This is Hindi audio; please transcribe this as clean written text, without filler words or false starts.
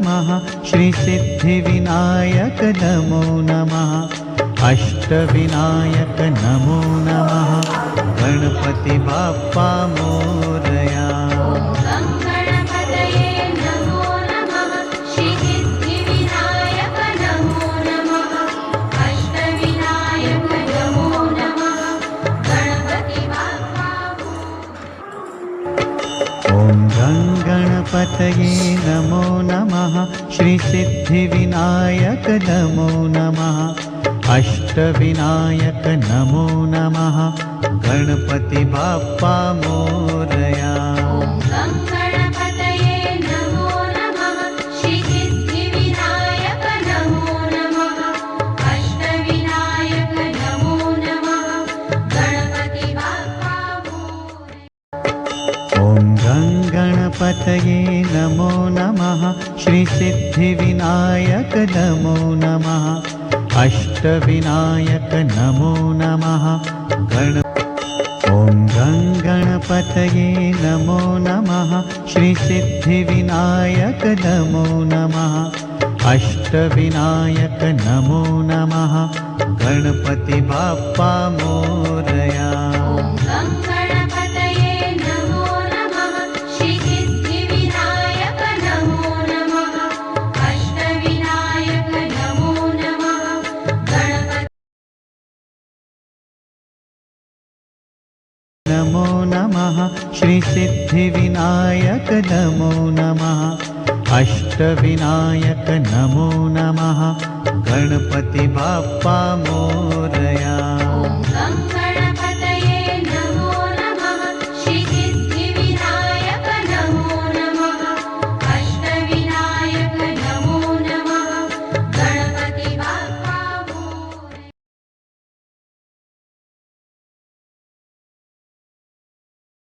नमः श्रीसिद्धिविनायक नमो नमः अष्टविनायक नमो नमः गणपति बाप्पा मोरया। गणपतये नमो नमः श्रीसिद्धिविनायक नमो नमः अष्टविनायक नमो नमः गणपति बाप्पा मोरया। गणपतये नमो नमः श्रीसिद्धिविनायक नमो नमः अष्टविनायक नमो नमः गणपतये नमो नमः श्रीसिद्धिविनायक नमो नमः अष्टविनायक नमो नमः गणपति बाप्पा मोरया। नमो नमः श्रीसिद्धिविनायक नमो नमः अष्टविनायक नमो नमः गणपति बाप्पा मोरया।